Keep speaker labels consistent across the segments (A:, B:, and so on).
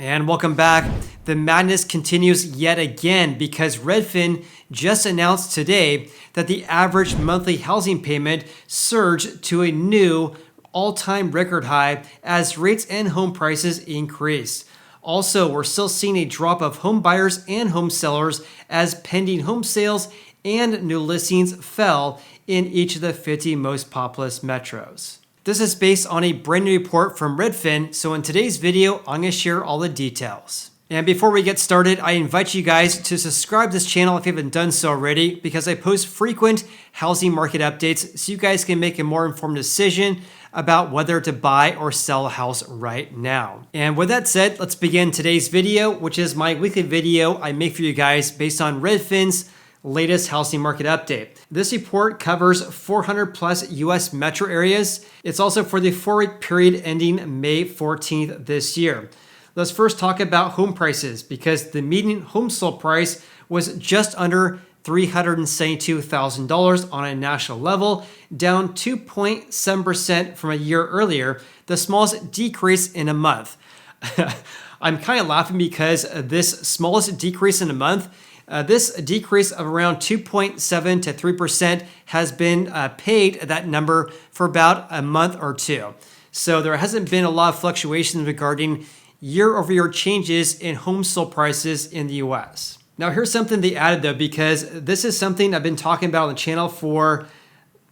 A: And welcome back. The madness continues yet again because Redfin just announced today that the average monthly housing payment surged to a new all-time record high as rates and home prices increased. Also, we're still seeing a drop of home buyers and home sellers as pending home sales and new listings fell in each of the 50 most populous metros. This is based on a brand new report from Redfin, so in today's video, I'm going to share all the details. And before we get started, I invite you guys to subscribe to this channel if you haven't done so already, because I post frequent housing market updates so you guys can make a more informed decision about whether to buy or sell a house right now. And with that said, let's begin today's video, which is my weekly video I make for you guys based on Redfin's latest housing market update. This report covers 400 plus US metro areas. It's also for the 4-week period ending May 14th this year. Let's first talk about home prices because the median home sold price was just under $372,000 on a national level, down 2.7% from a year earlier, the smallest decrease in a month. I'm kind of laughing because this smallest decrease in a month, this decrease of around 2.7 to 3% has been paid at that number for about a month or two. So there hasn't been a lot of fluctuations regarding year-over-year changes in home sold prices in the US. Now here's something they added though, because this is something I've been talking about on the channel for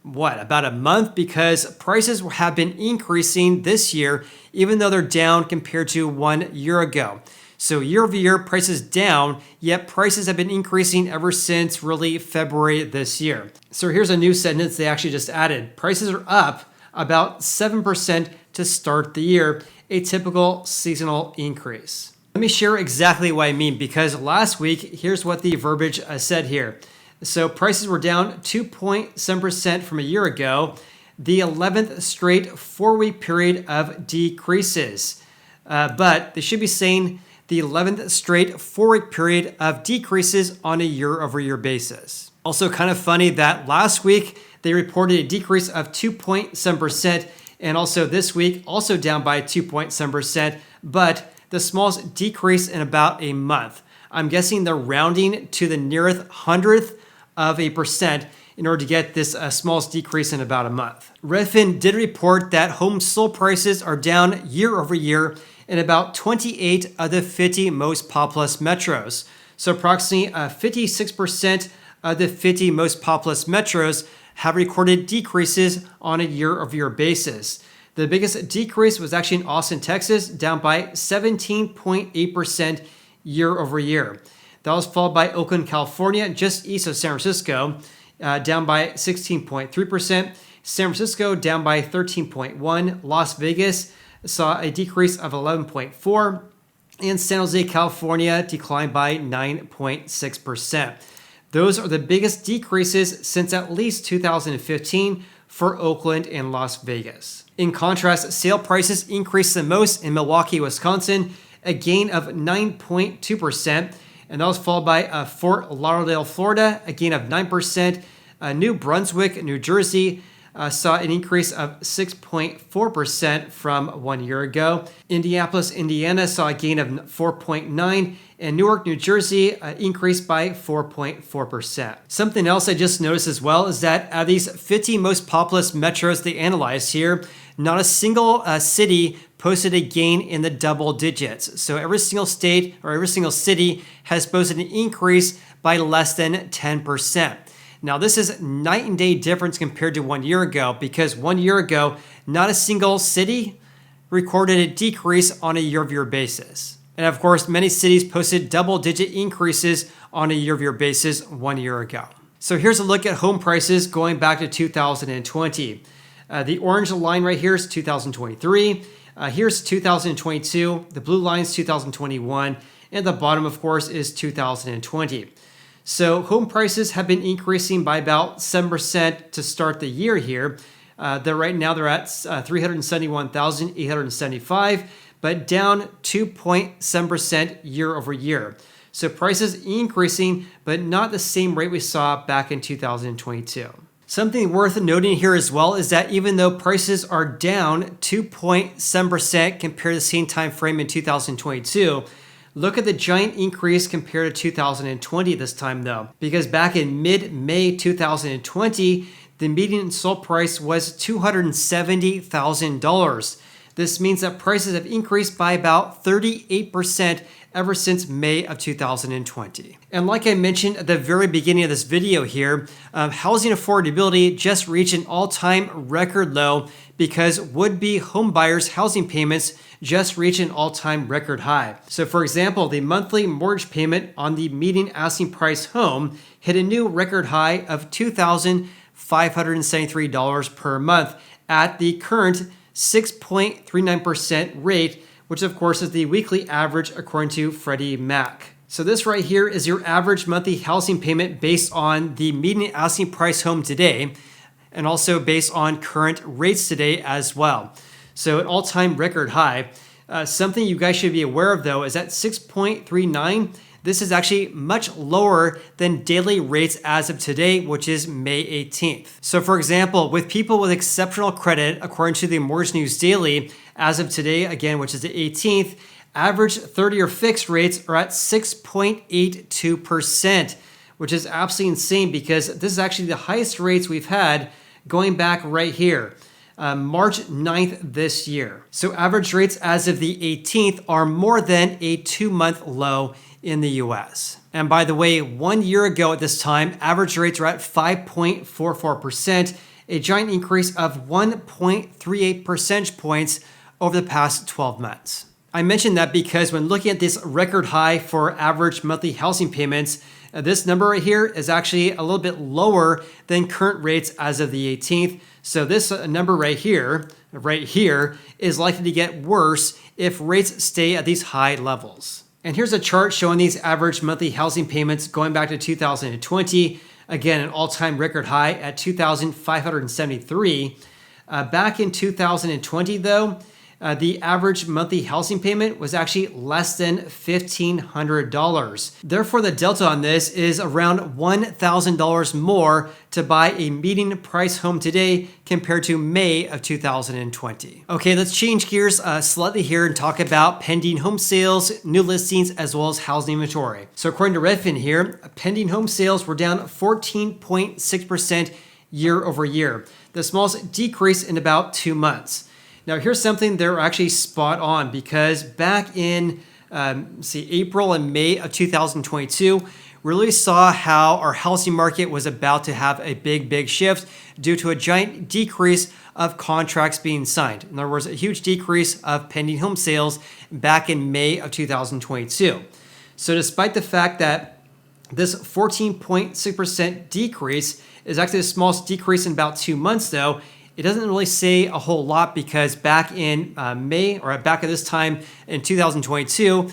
A: about a month, because prices have been increasing this year, even though they're down compared to 1 year ago. So year over year, prices down, yet prices have been increasing ever since really February this year. So here's a new sentence they actually just added. Prices are up about 7% to start the year, a typical seasonal increase. Let me share exactly what I mean, because last week, here's what the verbiage said here. So prices were down 2.7% from a year ago, the 11th straight 4-week period of decreases. But they should be saying the 11th straight 4-week period of decreases on a year-over-year basis. Also kind of funny that last week they reported a decrease of 2.7%, and also this week also down by 2.7%, but the smallest decrease in about a month. I'm guessing they're rounding to the nearest hundredth of a percent in order to get this smallest decrease in about a month. Redfin did report that home sold prices are down year over year in about 28 of the 50 most populous metros. So approximately 56% of the 50 most populous metros have recorded decreases on a year-over-year basis. The biggest decrease was actually in Austin, Texas, down by 17.8% year over year. That was followed by Oakland, California, just east of San Francisco, down by 16.3%. San Francisco down by 13.1%. Las Vegas saw a decrease of 11.4%, and San Jose, California declined by 9.6%. Those are the biggest decreases since at least 2015 for Oakland and Las Vegas. In contrast, sale prices increased the most in Milwaukee, Wisconsin, a gain of 9.2%, and that was followed by Fort Lauderdale, Florida, a gain of 9%. New Brunswick, New Jersey, saw an increase of 6.4% from 1 year ago. Indianapolis, Indiana saw a gain of 4.9%, and Newark, New Jersey increased by 4.4%. Something else I just noticed as well is that out of these 50 most populous metros they analyzed here, not a single city posted a gain in the double digits. So every single state or every single city has posted an increase by less than 10%. Now, this is night and day difference compared to 1 year ago, because 1 year ago, not a single city recorded a decrease on a year-over-year basis. And of course, many cities posted double-digit increases on a year-over-year basis 1 year ago. So here's a look at home prices going back to 2020. The orange line right here is 2023. Here's 2022. The blue line is 2021. And the bottom, of course, is 2020. So home prices have been increasing by about 7% to start the year here. Right now they're at 371,875, but down 2.7% year over year. So prices increasing, but not the same rate we saw back in 2022. Something worth noting here as well is that even though prices are down 2.7% compared to the same time frame in 2022, look at the giant increase compared to 2020 this time though, because back in mid-May 2020, the median sold price was $270,000. This means that prices have increased by about 38% ever since May of 2020. And like I mentioned at the very beginning of this video here, housing affordability just reached an all-time record low because would-be homebuyers' housing payments just reached an all-time record high. So for example, the monthly mortgage payment on the median asking price home hit a new record high of $2,573 per month at the current 6.39% rate, which of course is the weekly average according to Freddie Mac. So this right here is your average monthly housing payment based on the median asking price home today, and also based on current rates today as well. So an all-time record high. Something you guys should be aware of though is that 6.39, this is actually much lower than daily rates as of today, which is May 18th. So for example, with people with exceptional credit, according to the Mortgage News Daily, as of today, again, which is the 18th, average 30-year fixed rates are at 6.82%, which is absolutely insane because this is actually the highest rates we've had going back right here. March 9th this year. So average rates as of the 18th are more than a 2-month low in the US. And by the way, 1 year ago at this time, average rates are at 5.44%, a giant increase of 1.38 percentage points over the past 12 months. I mentioned that because when looking at this record high for average monthly housing payments, this number right here is actually a little bit lower than current rates as of the 18th. So this number right here is likely to get worse if rates stay at these high levels. And here's a chart showing these average monthly housing payments going back to 2020. Again, an all-time record high at $2,573. Back in 2020 though, the average monthly housing payment was actually less than $1,500. Therefore, the delta on this is around $1,000 more to buy a median price home today compared to May of 2020. Okay, let's change gears slightly here and talk about pending home sales, new listings, as well as housing inventory. So according to Redfin here, pending home sales were down 14.6% year over year, the smallest decrease in about 2 months. Now here's something they're actually spot on because back in April and May of 2022, we really saw how our housing market was about to have a big shift due to a giant decrease of contracts being signed. In other words, a huge decrease of pending home sales back in May of 2022. So despite the fact that this 14.6% decrease is actually the smallest decrease in about 2 months though, it doesn't really say a whole lot because back in May, or back at this time in 2022,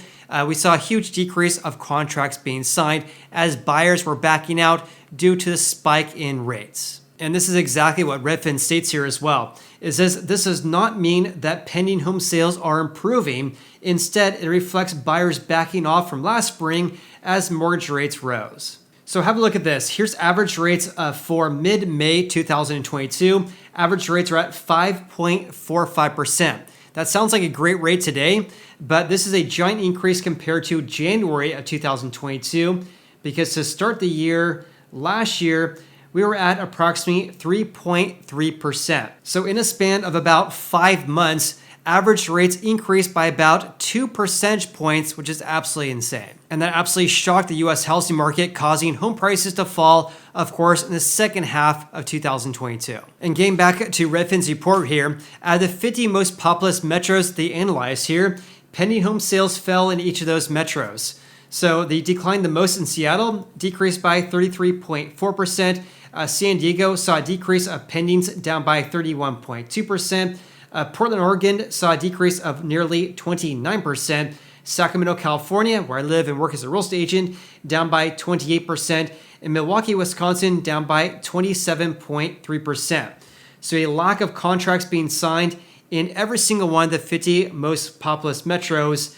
A: we saw a huge decrease of contracts being signed as buyers were backing out due to the spike in rates. And this is exactly what Redfin states here as well. It says this does not mean that pending home sales are improving. Instead, it reflects buyers backing off from last spring as mortgage rates rose. So have a look at this. Here's average rates for mid-May 2022. Average rates are at 5.45%. That sounds like a great rate today, but this is a giant increase compared to January of 2022 because to start the year, last year, we were at approximately 3.3%. So in a span of about 5 months, average rates increased by about 2 percentage points, which is absolutely insane. And that absolutely shocked the US housing market, causing home prices to fall, of course, in the second half of 2022. And getting back to Redfin's report here, out of the 50 most populous metros they analyzed here, pending home sales fell in each of those metros. So they declined the most in Seattle, decreased by 33.4%. San Diego saw a decrease of pendings down by 31.2%. Portland, Oregon saw a decrease of nearly 29%. Sacramento, California, where I live and work as a real estate agent, down by 28%. And Milwaukee, Wisconsin, down by 27.3%. So a lack of contracts being signed in every single one of the 50 most populous metros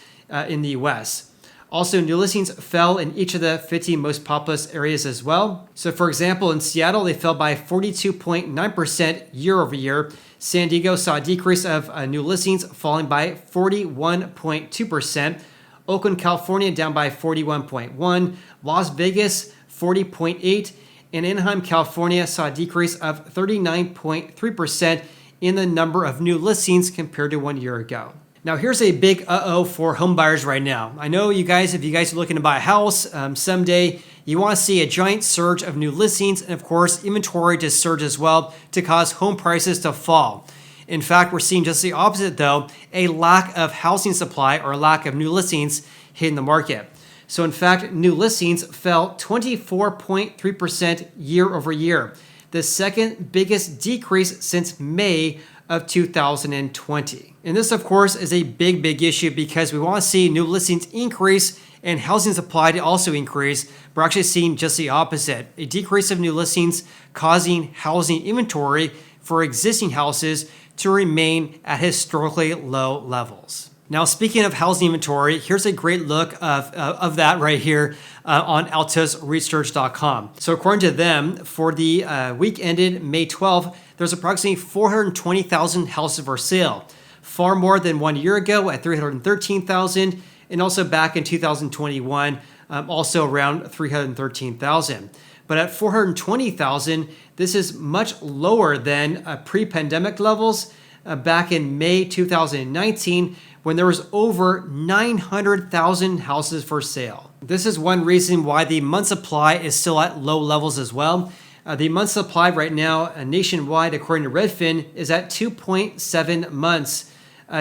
A: in the US. Also, new listings fell in each of the 50 most populous areas as well. So for example, in Seattle, they fell by 42.9% year over year. San Diego saw a decrease of new listings falling by 41.2%. Oakland, California down by 41.1%. Las Vegas, 40.8%. And Anaheim, California saw a decrease of 39.3% in the number of new listings compared to 1 year ago. Now here's a big uh-oh for home buyers right now. I know you guys, if you guys are looking to buy a house someday, you want to see a giant surge of new listings and of course inventory to surge as well to cause home prices to fall. In fact, we're seeing just the opposite though, a lack of housing supply or a lack of new listings hitting the market. So in fact, new listings fell 24.3% year over year, the second biggest decrease since May of 2020. And this, of course, is a big issue because we want to see new listings increase and housing supply to also increase. We're actually seeing just the opposite, a decrease of new listings causing housing inventory for existing houses to remain at historically low levels. Now, speaking of housing inventory, here's a great look of that right here on altusresearch.com. So according to them, for the week ended May 12th, there's approximately 420,000 houses for sale, far more than 1 year ago at 313,000, and also back in 2021, also around 313,000. But at 420,000, this is much lower than pre-pandemic levels back in May 2019, when there was over 900,000 houses for sale. This is one reason why the month supply is still at low levels as well. The month supply right now nationwide, according to Redfin, is at 2.7 months,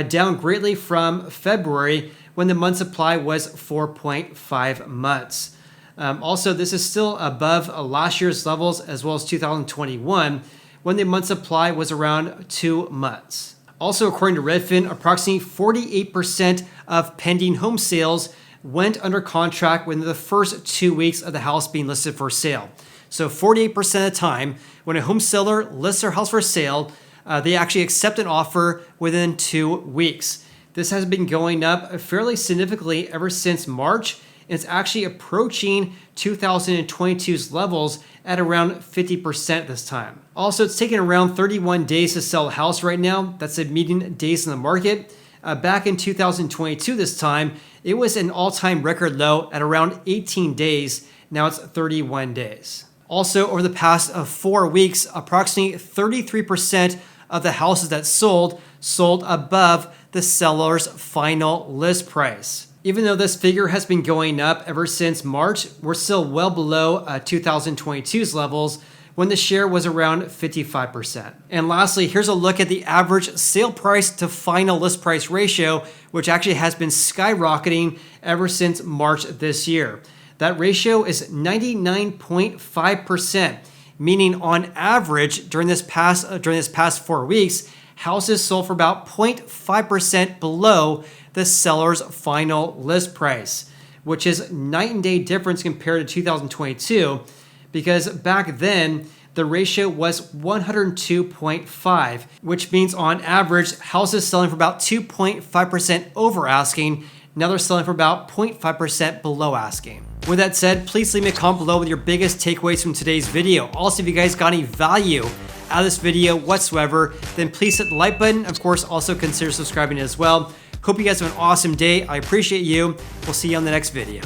A: down greatly from February when the month supply was 4.5 months. Also, this is still above last year's levels as well as 2021 when the month supply was around 2 months. Also, according to Redfin, approximately 48% of pending home sales went under contract within the first 2 weeks of the house being listed for sale. So 48% of the time, when a home seller lists their house for sale, they actually accept an offer within 2 weeks. This has been going up fairly significantly ever since March. It's actually approaching 2022's levels at around 50% this time. Also, it's taken around 31 days to sell a house right now. That's the median days in the market. Back in 2022 this time, it was an all-time record low at around 18 days. Now it's 31 days. Also, over the past 4 weeks, approximately 33% of the houses that sold above the seller's final list price. Even though this figure has been going up ever since March, we're still well below 2022's levels when the share was around 55%. And lastly, here's a look at the average sale price to final list price ratio, which actually has been skyrocketing ever since March this year. That ratio is 99.5%, meaning on average during this past 4 weeks, houses sold for about 0.5% below the seller's final list price, which is night and day difference compared to 2022, because back then the ratio was 102.5, which means on average houses selling for about 2.5% over asking. Now they're selling for about 0.5% below asking. With that said, please leave me a comment below with your biggest takeaways from today's video. Also, if you guys got any value out of this video whatsoever, then please hit the like button. Of course, also consider subscribing as well. Hope you guys have an awesome day. I appreciate you. We'll see you on the next video.